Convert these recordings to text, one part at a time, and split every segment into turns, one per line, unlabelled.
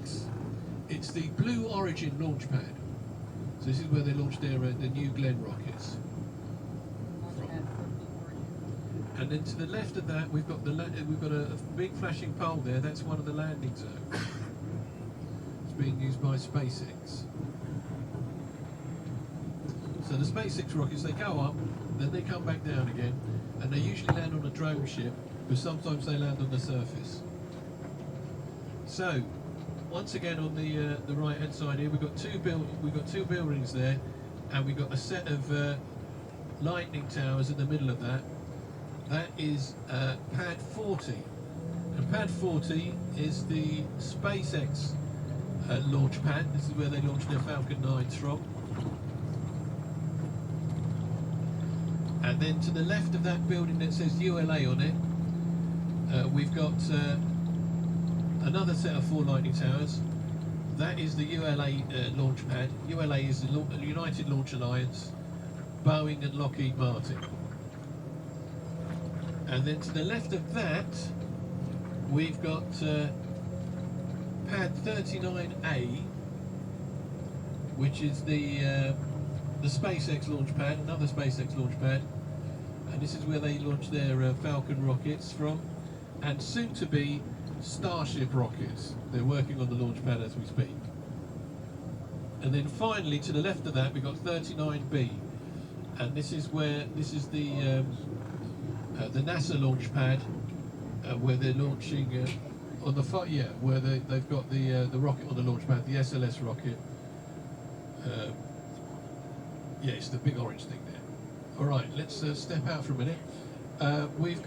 SpaceX. It's the Blue Origin launch pad. So this is where they launched their the New Glenn rockets from. And then to the left of that, we've got a big flashing pole there. That's one of the landing zones. It's being used by SpaceX. So the SpaceX rockets, they go up, then they come back down again, and they usually land on a drone ship, but sometimes they land on the surface. So once again on the right hand side here, we've got two buildings there, and we've got a set of lightning towers in the middle of that. That is pad 40, and pad 40 is the SpaceX launch pad. This is where they launched their Falcon 9s from. And then to the left of that building that says ULA on it, we've got another set of 4 lightning towers. That is the ULA launch pad. ULA is the United Launch Alliance, Boeing and Lockheed Martin. And then to the left of that, we've got pad 39A, which is the SpaceX launch pad, another SpaceX launch pad, and this is where they launch their Falcon rockets from, and soon to be Starship rockets. They're working on the launch pad as we speak. And then finally to the left of that we've got 39B, and this is the NASA launch pad, where they're launching on the where they've got the rocket on the launch pad, the SLS rocket. Yeah, it's the big orange thing there. All right, let's step out for a minute. We've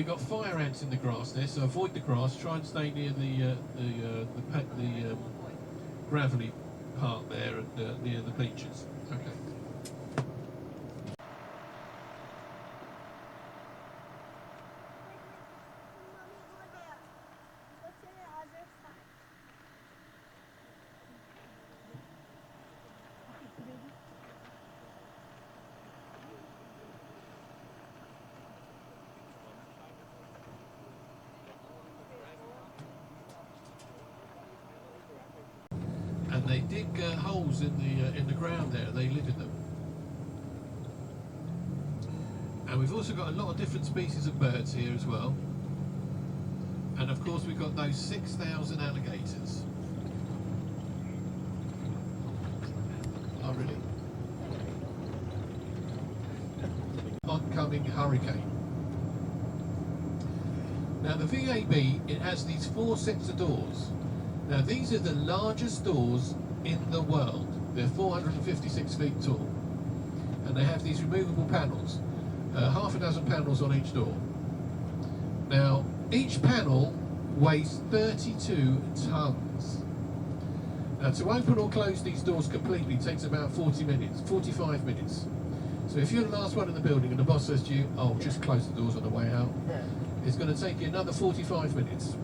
got fire ants in the grass there, so avoid the grass. Try and stay near the gravelly part there and near the beaches. Okay. And they dig holes in the ground there. They live in them. And we've also got a lot of different species of birds here as well. And of course we've got those 6,000 alligators. Oh really? Oncoming hurricane. Now the VAB, it has these 4 sets of doors. Now these are the largest doors in the world. They're 456 feet tall, and they have these removable panels, half a dozen panels on each door. Now each panel weighs 32 tons. Now to open or close these doors completely takes about 45 minutes. So if you're the last one in the building and the boss says to you, oh, just close the doors on the way out, it's going to take you another 45 minutes.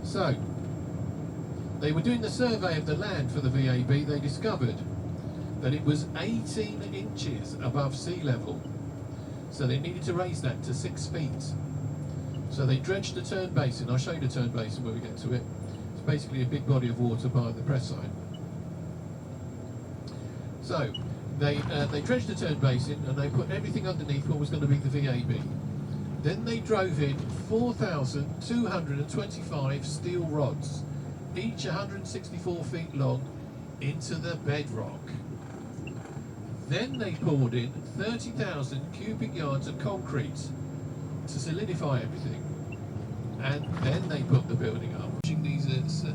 So, they were doing the survey of the land for the VAB. They discovered that it was 18 inches above sea level. So they needed to raise that to 6 feet. So they dredged the turn basin. I'll show you the turn basin when we get to it. It's basically a big body of water by the press side. So, they dredged the turn basin and they put everything underneath what was going to be the VAB. Then they drove in 4,225 steel rods, each 164 feet long, into the bedrock. Then they poured in 30,000 cubic yards of concrete to solidify everything. And then they put the building up. Watching these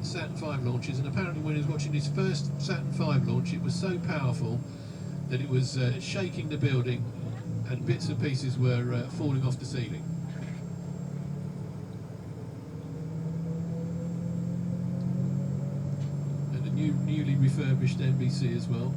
Saturn V launches, and apparently when he was watching his first Saturn V launch, it was so powerful that it was shaking the building, and bits and pieces were falling off the ceiling. And a newly refurbished NBC as well.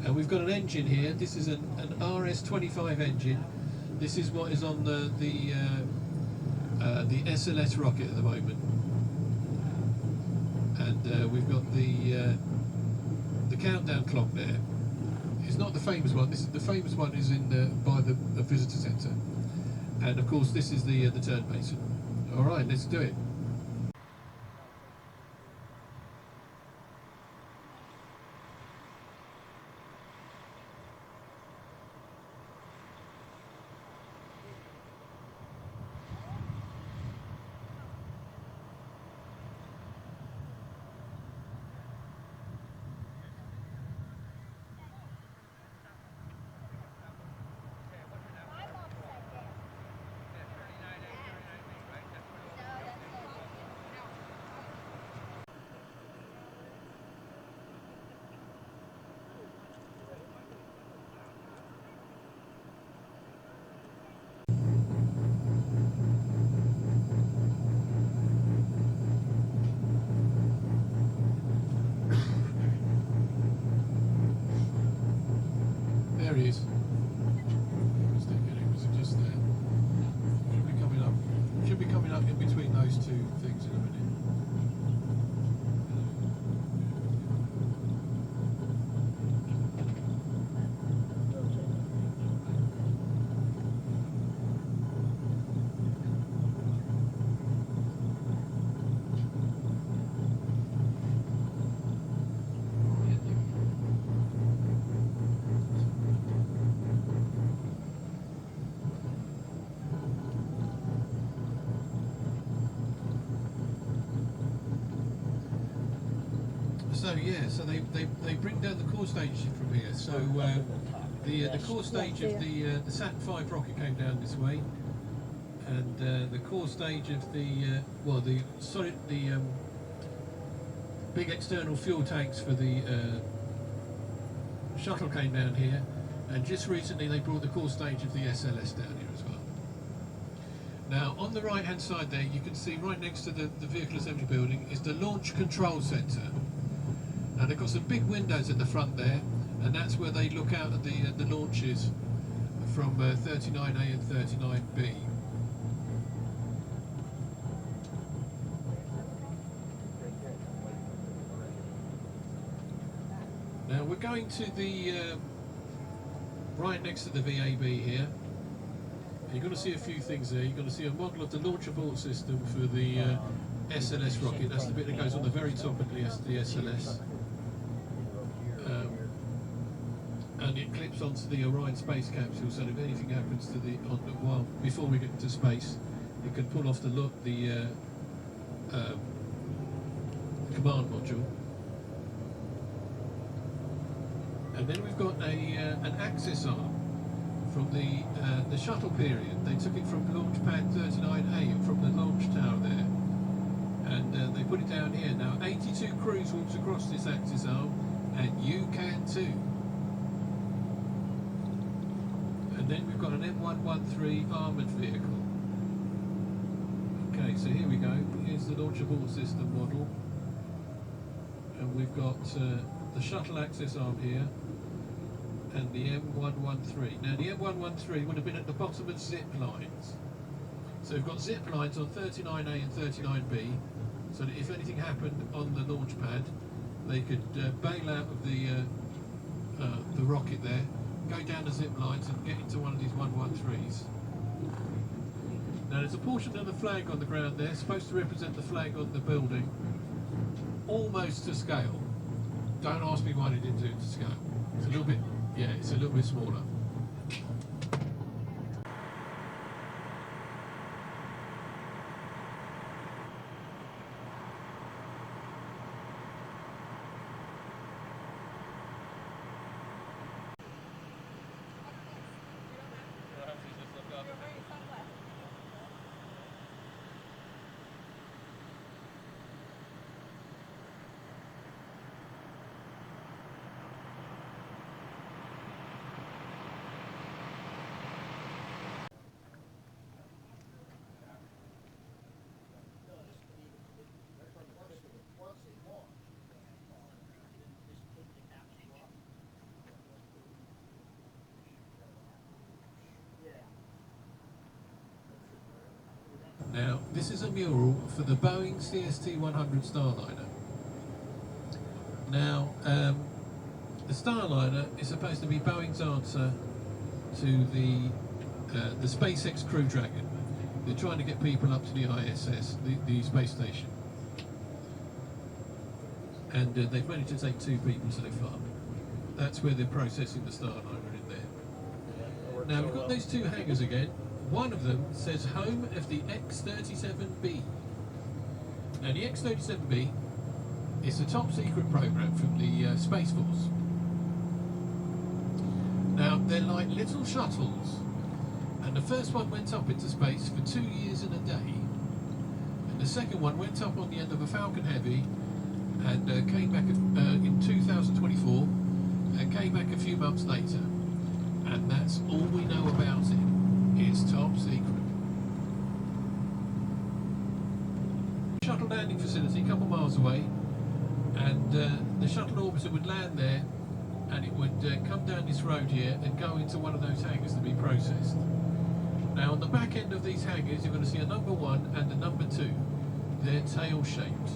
And we've got an engine here. This is an RS-25 engine. This is what is on the SLS rocket at the moment. And we've got the countdown clock there. it's not the famous one. This is the famous one is in by the visitor centre, and of course this is the turn basin. All right, let's do it. There he is. Stick it in, was it just there? Should be coming up. Should be coming up in between those two things in a minute. So yeah, so they bring down the core stage from here. So the core stage of the Sat-5 rocket came down this way, and the core stage of the big external fuel tanks for the shuttle came down here, and just recently they brought the core stage of the SLS down here as well. Now on the right hand side there, you can see right next to the vehicle assembly building is the launch control centre. Now they've got some big windows at the front there, and that's where they look out at the launches from 39A and 39B. Now we're going to the right next to the VAB here. You're going to see a few things there. You're going to see a model of the launch abort system for the SLS rocket. That's the bit that goes on the very top of the SLS. And it clips onto the Orion space capsule, so that if anything happens to before we get into space, it can pull off the command module. And then we've got an access arm from the shuttle period. They took it from launch pad 39A, from the launch tower there, and they put it down here. Now 82 crews walks across this access arm, and you can too. And then we've got an M113 armoured vehicle. Okay, so here we go. Here's the launch abort system model, and we've got the shuttle access arm here, and the M113. Now the M113 would have been at the bottom of zip lines. So we've got zip lines on 39A and 39B, so that if anything happened on the launch pad, they could bail out of the rocket there, go down the zip lines and get into one of these 113s. Now there's a portion of the flag on the ground there, supposed to represent the flag on the building, almost to scale. Don't ask me why they didn't do it to scale. It's a little bit, yeah, it's a little bit smaller. Now, this is a mural for the Boeing CST-100 Starliner. Now, the Starliner is supposed to be Boeing's answer to the SpaceX Crew Dragon. They're trying to get people up to the ISS, the space station. And they've managed to take 2 people so far. That's where they're processing the Starliner in there. Now we've got those 2 hangars again. One of them says home of the X-37B. Now the X-37B is a top secret program from the Space Force. Now they're like little shuttles, and the first one went up into space for 2 years and a day, and the second one went up on the end of a Falcon Heavy and came back in 2024 and came back a few months later, and that's all we know about it. It's top secret. Shuttle landing facility a couple of miles away, and the shuttle orbiter would land there, and it would come down this road here and go into one of those hangars to be processed. Now on the back end of these hangars you're going to see a number 1 and a number 2. They're tail shaped,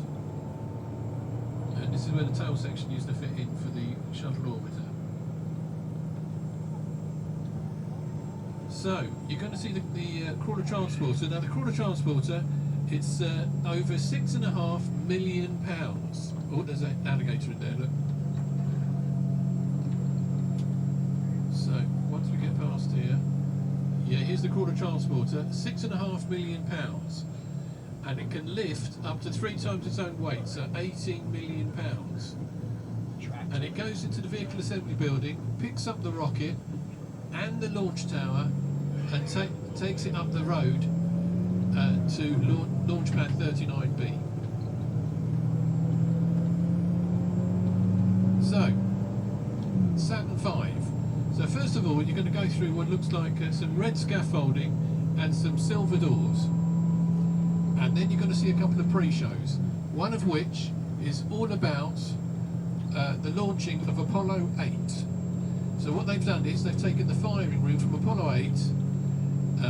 and this is where the tail section used to fit in for the shuttle orbiter. So you're going to see the crawler transporter. Now the crawler transporter, it's over £6.5 million. Oh, there's an alligator in there, look. So once we get past here, yeah, here's the crawler transporter, £6.5 million, and it can lift up to 3 times its own weight, so £18 million. And it goes into the vehicle assembly building, picks up the rocket and the launch tower, and takes it up the road to launch pad 39B. So, Saturn V. So first of all, you're going to go through what looks like some red scaffolding and some silver doors. And then you're going to see a couple of pre-shows, one of which is all about the launching of Apollo 8. So what they've done is they've taken the firing room from Apollo 8,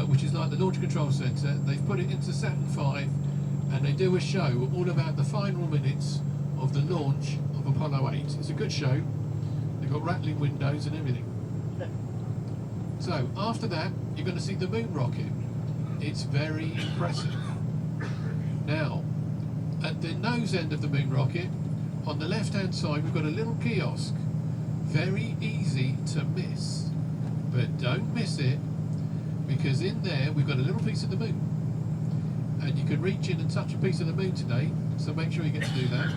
which is like the launch control centre, they've put it into Saturn V, and they do a show all about the final minutes of the launch of Apollo 8. It's a good show. They've got rattling windows and everything. So after that, you're going to see the moon rocket. It's very impressive. Now, at the nose end of the moon rocket, on the left hand side, we've got a little kiosk. Very easy to miss, but don't miss it, because in there we've got a little piece of the moon, and you can reach in and touch a piece of the moon today, so make sure you get to do that.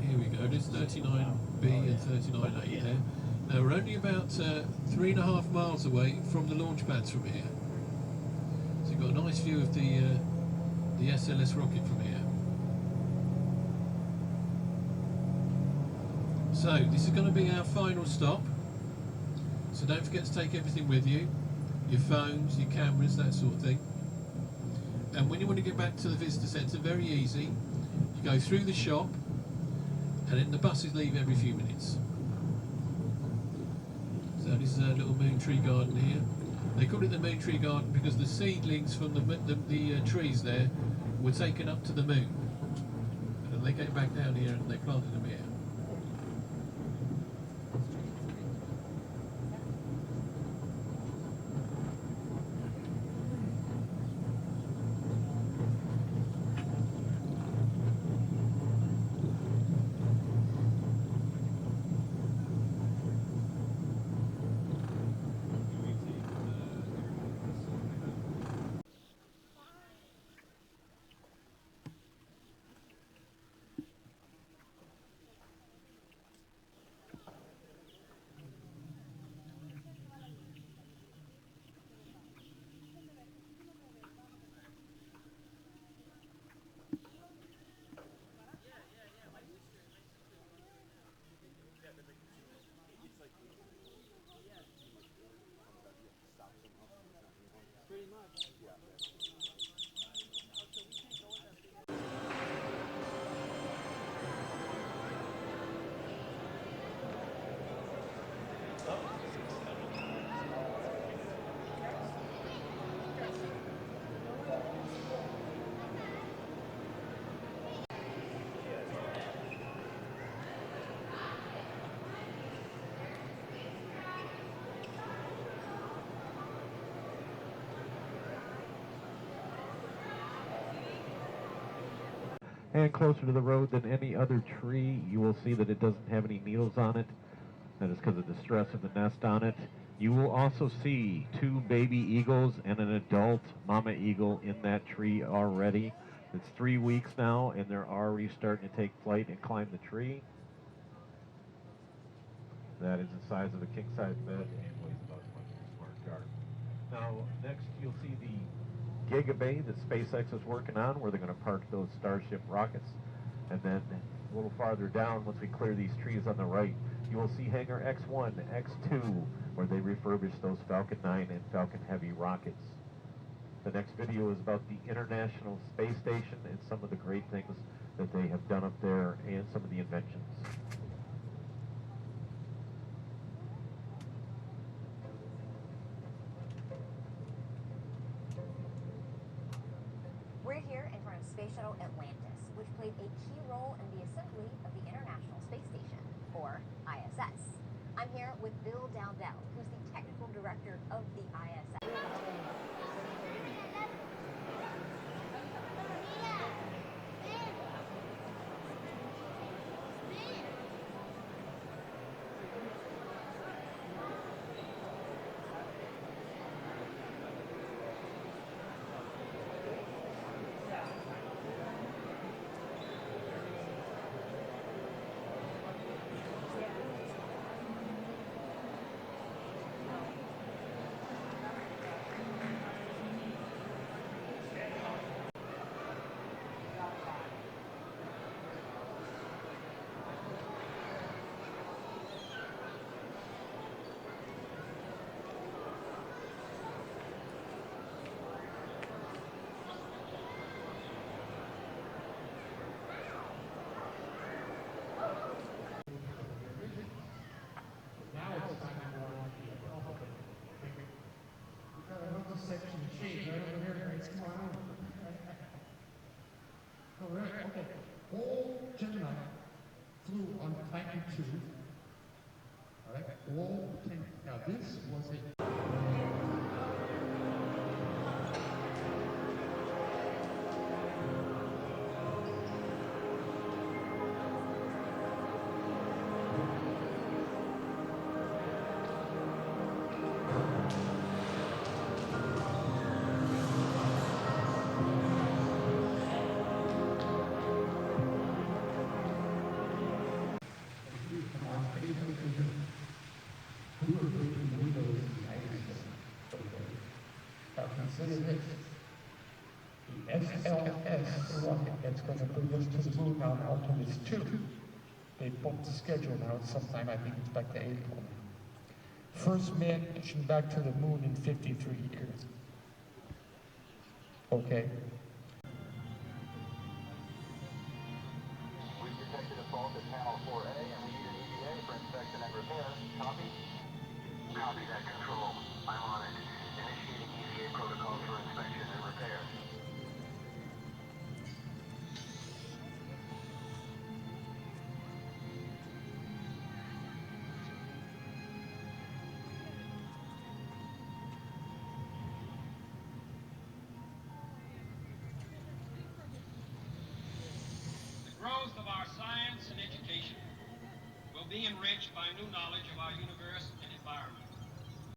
Here we go, there's 39B and 39A there. Now we're only about 3.5 miles away from the launch pads from here, so you've got a nice view of the SLS rocket from here. So this is going to be our final stop, so don't forget to take everything with you, your phones, your cameras, that sort of thing. And when you want to get back to the visitor centre, very easy, you go through the shop, and then the buses leave every few minutes. So this is our little moon tree garden here. They call it the moon tree garden because the seedlings from the trees there were taken up to the moon, and then they came back down here and they planted them here.
and closer to the road than any other tree. You will see that it doesn't have any needles on it. That is because of the stress of the nest on it. You will also see 2 baby eagles and an adult mama eagle in that tree already. It's 3 weeks now, and they're already starting to take flight and climb the tree. That is the size of a king-size bed and weighs about as much as a smart car. Now, next you'll see the Giga Bay that SpaceX is working on, where they're going to park those Starship rockets. And then a little farther down, once we clear these trees on the right, you will see Hangar X1, X2, where they refurbish those Falcon 9 and Falcon Heavy rockets. The next video is about the International Space Station and some of the great things that they have done up there and some of the inventions.
We're here in front of Space Shuttle Atlantis, which played a key role in the assembly of the International Space Station, or ISS. I'm here with Bill Dowdell, who's the technical director of the ISS.
Section shade right over here, guys. Come on over. All right, okay. All Gemini flew on Titan 2. All right, all 10. Now this was a Now consider this. The SLS rocket that's going to bring us to the moon on Artemis 2. They booked the schedule now. It's sometime, I think it's back to April. First man mission back to the moon in 53 years. Okay.
We've detected a fault at panel 4A and we need an EVA for inspection and repair. Copy? Copy that, Control. I'm on it. Initiating EVA protocol for inspection and repair.
The growth of our science and education will be enriched by new knowledge of our universe and environment.